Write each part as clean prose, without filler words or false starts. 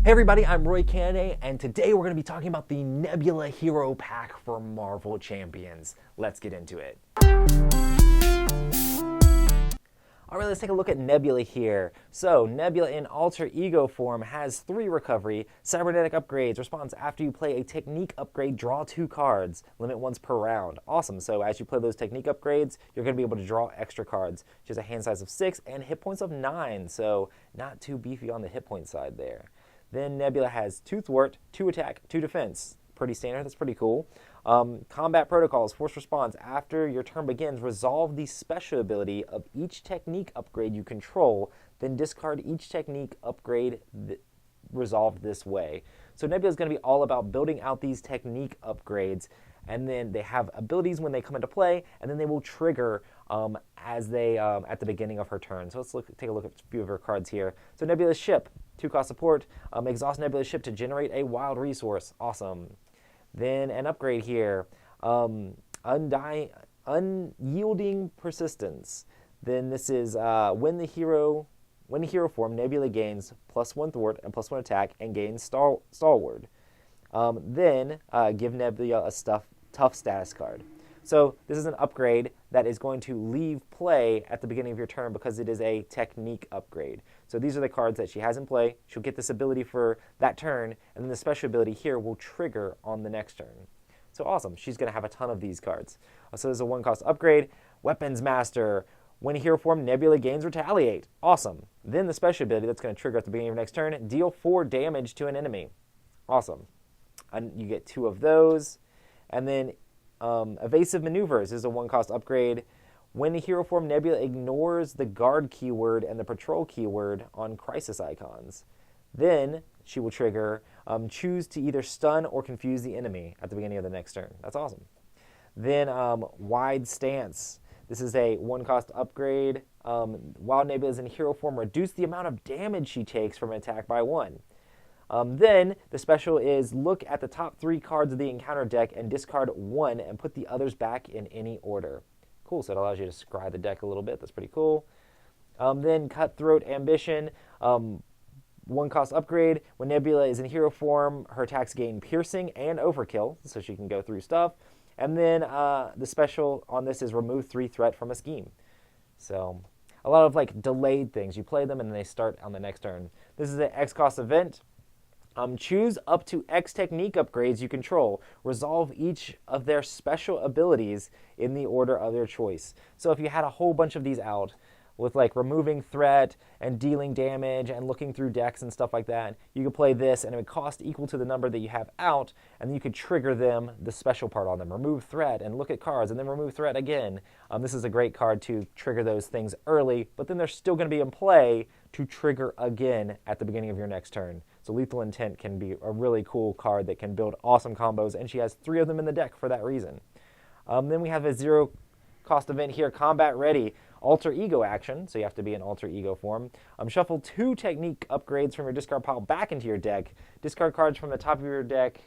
Hey everybody, I'm Roy Cannaday, and today we're going to be talking about the Nebula Hero pack for Marvel Champions. Let's get into it. Alright, let's take a look at Nebula here. So, Nebula in Alter Ego form has 3 recovery, cybernetic upgrades, response after you play a technique upgrade, draw 2 cards, limit once per round. Awesome, so as you play those technique upgrades, you're going to be able to draw extra cards. She has a hand size of 6 and hit points of 9, so not too beefy on the hit point side there. Then Nebula has 2 thwart, 2 attack, 2 defense. Pretty standard, that's pretty cool. Combat protocols, force response. After your turn begins, resolve the special ability of each technique upgrade you control, then discard each technique upgrade resolved this way. So Nebula is going to be all about building out these technique upgrades, and then they have abilities when they come into play, and then they will trigger as they at the beginning of her turn. So let's take a look at a few of her cards here. So Nebula's ship, 2-cost support, exhaust Nebula's ship to generate a wild resource. Awesome. Then an upgrade here, unyielding persistence. Then this is when the hero form, Nebula gains +1 thwart and +1 attack and gains stalwart. Then give Nebula a tough status card. So this is an upgrade that is going to leave play at the beginning of your turn because it is a technique upgrade. So these are the cards that she has in play. She'll get this ability for that turn, and then the special ability here will trigger on the next turn. So awesome. She's going to have a ton of these cards. So there's a 1-cost upgrade. Weapons Master. When hero form, Nebula gains Retaliate. Awesome. Then the special ability that's going to trigger at the beginning of your next turn, deal 4 damage to an enemy. Awesome. And you get 2 of those. And then Evasive Maneuvers is a 1-cost upgrade. When the hero form, Nebula ignores the guard keyword and the patrol keyword on crisis icons. Then she will trigger choose to either stun or confuse the enemy at the beginning of the next turn. That's awesome. Then Wide Stance. This is a 1-cost upgrade. While Nebula is in hero form, reduce the amount of damage she takes from an attack by 1. Then the special is look at the top 3 cards of the encounter deck and discard 1 and put the others back in any order. Cool, so it allows you to scry the deck a little bit. That's pretty cool. Then Cutthroat Ambition, 1-cost upgrade. When Nebula is in hero form, her attacks gain piercing and overkill, so she can go through stuff. And then the special on this is remove 3 threat from a scheme. So a lot of like delayed things. You play them and then they start on the next turn. This is an X-cost event. Choose up to X technique upgrades you control. Resolve each of their special abilities in the order of their choice. So if you had a whole bunch of these out with like removing threat and dealing damage and looking through decks and stuff like that, you could play this and it would cost equal to the number that you have out, and then you could trigger them, the special part on them. Remove threat and look at cards and then remove threat again. This is a great card to trigger those things early, but then they're still going to be in play to trigger again at the beginning of your next turn. So Lethal Intent can be a really cool card that can build awesome combos, and she has 3 of them in the deck for that reason. Then we have a 0-cost event here, Combat Ready. Alter Ego action, so you have to be in Alter Ego form. Shuffle 2 technique upgrades from your discard pile back into your deck. Discard cards from the top of your deck.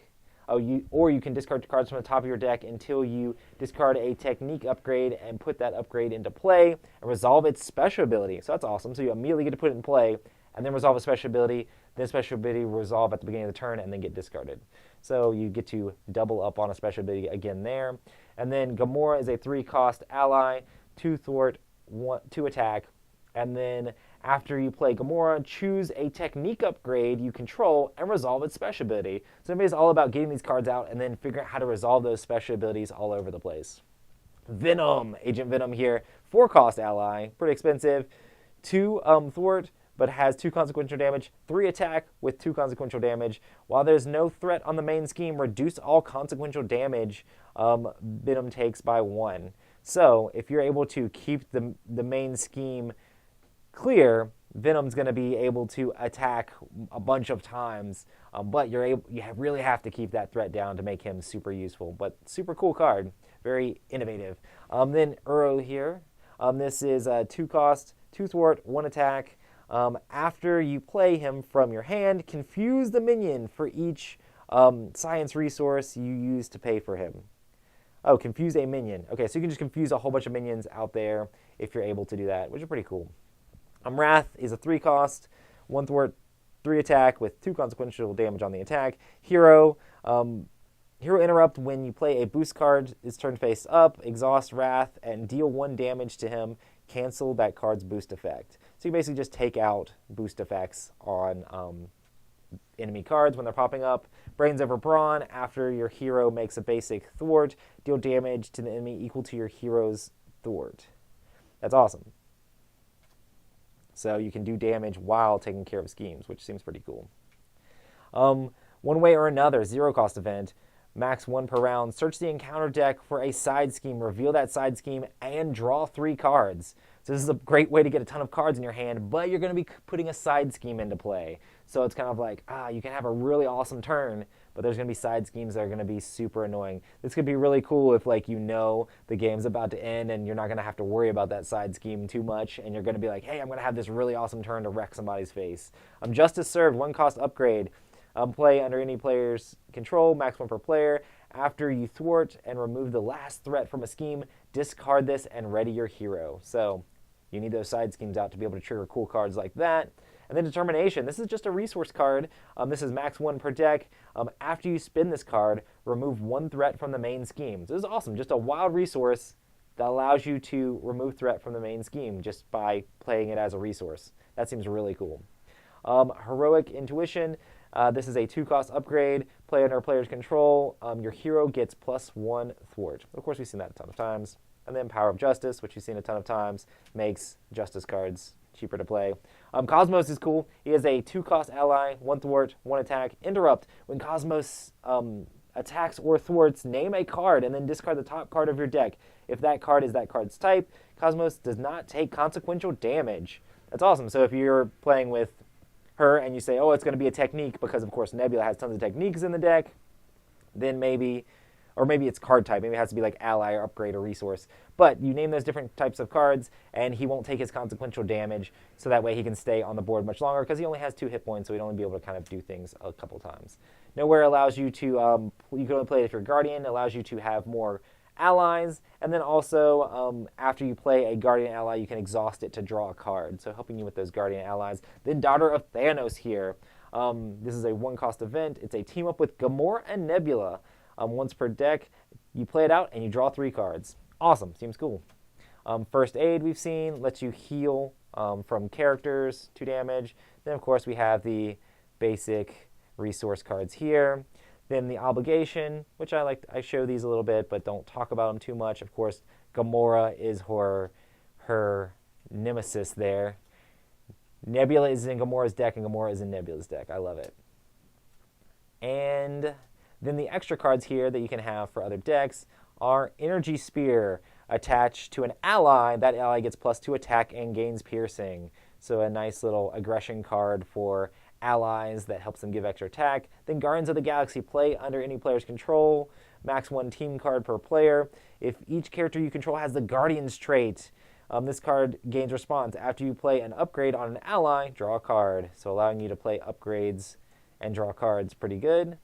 Or you can discard cards from the top of your deck until you discard a technique upgrade and put that upgrade into play and resolve its special ability. So that's awesome. So you immediately get to put it in play and then resolve a special ability. Then special ability will resolve at the beginning of the turn and then get discarded. So you get to double up on a special ability again there. And then Gamora is a 3-cost ally, 2 thwart, 2 attack. And then after you play Gamora, choose a technique upgrade you control and resolve its special ability. So everybody's all about getting these cards out and then figuring out how to resolve those special abilities all over the place. Venom, Agent Venom here, 4-cost ally, pretty expensive, 2 thwart, but has 2 consequential damage, 3 attack with 2 consequential damage. While there's no threat on the main scheme, reduce all consequential damage Venom takes by 1. So if you're able to keep the main scheme clear, Venom's going to be able to attack a bunch of times, but you really have to keep that threat down to make him super useful. But super cool card, very innovative. Then Uro here. This is a 2-cost, 2 thwart, 1 attack. After you play him from your hand, confuse the minion for each science resource you use to pay for him. Oh, confuse a minion. Okay, so you can just confuse a whole bunch of minions out there if you're able to do that, which is pretty cool. Wrath is a 3-cost, 1 thwart, 3 attack with 2 consequential damage on the attack. Hero. Hero Interrupt, when you play a boost card, is turned face up, exhaust Wrath, and deal 1 damage to him. Cancel that card's boost effect. So you basically just take out boost effects on enemy cards when they're popping up. Brains Over Brawn, after your hero makes a basic thwart, deal damage to the enemy equal to your hero's thwart. That's awesome. So you can do damage while taking care of schemes, which seems pretty cool. One way or another, 0 cost event. Max 1 per round. Search the encounter deck for a side scheme, reveal that side scheme, and draw 3 cards. So this is a great way to get a ton of cards in your hand, but you're going to be putting a side scheme into play. So it's kind of like, you can have a really awesome turn, but there's going to be side schemes that are going to be super annoying. This could be really cool if, like, you know the game's about to end and you're not going to have to worry about that side scheme too much, and you're going to be like, hey, I'm going to have this really awesome turn to wreck somebody's face. Justice Served, 1 cost upgrade. Play under any player's control, max 1 per player. After you thwart and remove the last threat from a scheme, discard this and ready your hero. So you need those side schemes out to be able to trigger cool cards like that. And then Determination. This is just a resource card. This is max 1 per deck. After you spin this card, remove 1 threat from the main scheme. So this is awesome. Just a wild resource that allows you to remove threat from the main scheme just by playing it as a resource. That seems really cool. Heroic Intuition. This is a 2 cost upgrade. Play under a player's control. Your hero gets +1 thwart. Of course, we've seen that a ton of times. And then Power of Justice, which you've seen a ton of times, makes justice cards cheaper to play. Cosmos is cool. He is a 2 cost ally, 1 thwart, 1 attack. Interrupt. When Cosmos attacks or thwarts, name a card and then discard the top card of your deck. If that card is that card's type, Cosmos does not take consequential damage. That's awesome. So if you're playing with her and you say, oh, it's going to be a technique because, of course, Nebula has tons of techniques in the deck, then maybe, or maybe it's card type. Maybe it has to be like ally or upgrade or resource. But you name those different types of cards, and he won't take his consequential damage, so that way he can stay on the board much longer because he only has 2 hit points, so he'd only be able to kind of do things a couple times. Nowhere allows you to, you can only play it if you're Guardian, allows you to have more allies, and then also after you play a Guardian ally, you can exhaust it to draw a card, so helping you with those Guardian allies. Then Daughter of Thanos here. This is a 1 cost event. It's a team up with Gamora and Nebula. Once per deck, you play it out and you draw 3 cards. Awesome, seems cool. First Aid we've seen, lets you heal from characters, 2 damage. Then of course we have the basic resource cards here. Then the Obligation, which I show these a little bit, but don't talk about them too much. Of course, Gamora is her nemesis there. Nebula is in Gamora's deck, and Gamora is in Nebula's deck. I love it. And then the extra cards here that you can have for other decks are Energy Spear. Attached to an ally, that ally gets +2 attack and gains piercing. So a nice little aggression card for allies that helps them give extra attack. Then Guardians of the Galaxy, play under any player's control, max 1 team card per player. If each character you control has the Guardians trait, this card gains response. After you play an upgrade on an ally, draw a card. So allowing you to play upgrades and draw cards, pretty good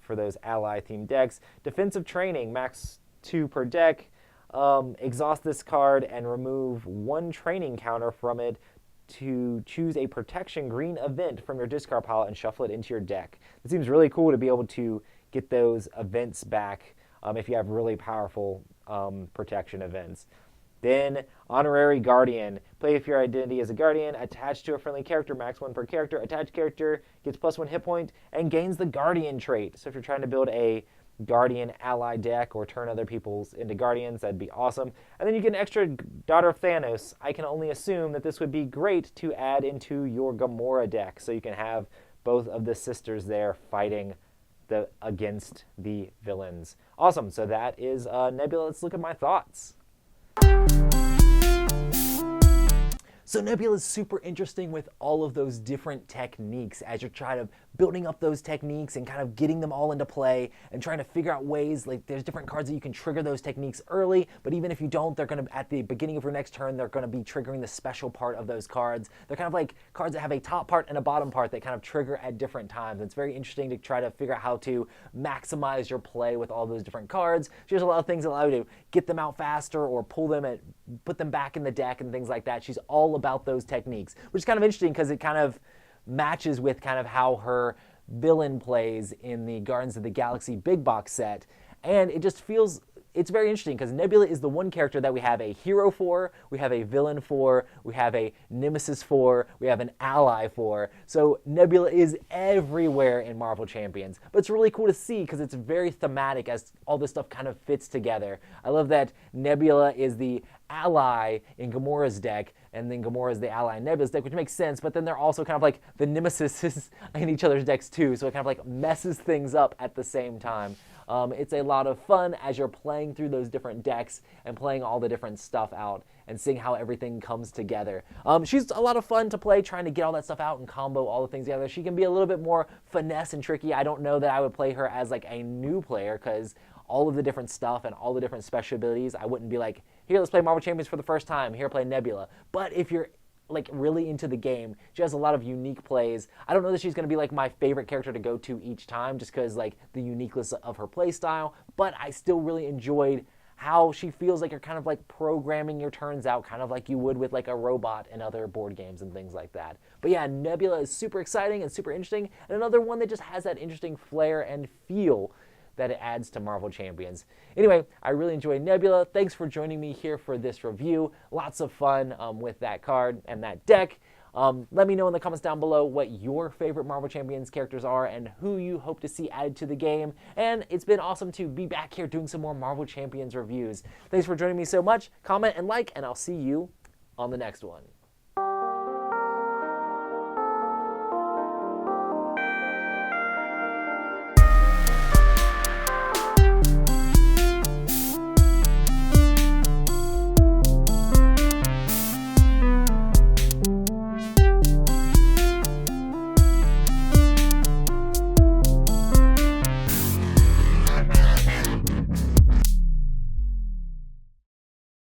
for those ally-themed decks. Defensive Training, max 2 per deck. Exhaust this card and remove 1 training counter from it to choose a protection green event from your discard pile and shuffle it into your deck. It seems really cool to be able to get those events back if you have really powerful protection events. Then Honorary Guardian. Play if your identity is a Guardian, attached to a friendly character, max 1 per character. Attached character gets +1 hit point and gains the Guardian trait. So if you're trying to build a Guardian ally deck or turn other people's into Guardians, that'd be awesome. And then you get an extra Daughter of Thanos. I can only assume that this would be great to add into your Gamora deck, so you can have both of the sisters there fighting against the villains. Awesome. So that is Nebula. Let's look at my thoughts. So Nebula is super interesting with all of those different techniques as you're trying to building up those techniques and kind of getting them all into play and trying to figure out ways, like there's different cards that you can trigger those techniques early, but even if you don't, they're going to, at the beginning of your next turn, they're going to be triggering the special part of those cards. They're kind of like cards that have a top part and a bottom part that kind of trigger at different times. It's very interesting to try to figure out how to maximize your play with all those different cards. There's a lot of things that allow you to get them out faster or pull them and put them back in the deck and things like that. She's all about those techniques, which is kind of interesting because it kind of matches with kind of how her villain plays in the Guardians of the Galaxy big box set. And it just feels, it's very interesting because Nebula is the one character that we have a hero for, we have a villain for, we have a nemesis for, we have an ally for. So Nebula is everywhere in Marvel Champions. But it's really cool to see because it's very thematic as all this stuff kind of fits together. I love that Nebula is the ally in Gamora's deck, and then Gamora is the ally in Nebula's deck, which makes sense, but then they're also kind of like the nemesis in each other's decks too, so it kind of like messes things up at the same time. It's a lot of fun as you're playing through those different decks and playing all the different stuff out and seeing how everything comes together. She's a lot of fun to play, trying to get all that stuff out and combo all the things together. She can be a little bit more finesse and tricky. I don't know that I would play her as like a new player because all of the different stuff and all the different special abilities, I wouldn't be like, here, let's play Marvel Champions for the first time. Here, play Nebula. But if you're like really into the game, she has a lot of unique plays. I don't know that she's going to be like my favorite character to go to each time just because like the uniqueness of her play style, but I still really enjoyed how she feels like you're kind of like programming your turns out kind of like you would with like a robot and other board games and things like that. But yeah, Nebula is super exciting and super interesting, and another one that just has that interesting flair and feel that it adds to Marvel Champions. Anyway, I really enjoyed Nebula. Thanks for joining me here for this review. Lots of fun with that card and that deck. Let me know in the comments down below what your favorite Marvel Champions characters are and who you hope to see added to the game. And it's been awesome to be back here doing some more Marvel Champions reviews. Thanks for joining me so much. Comment and like, and I'll see you on the next one.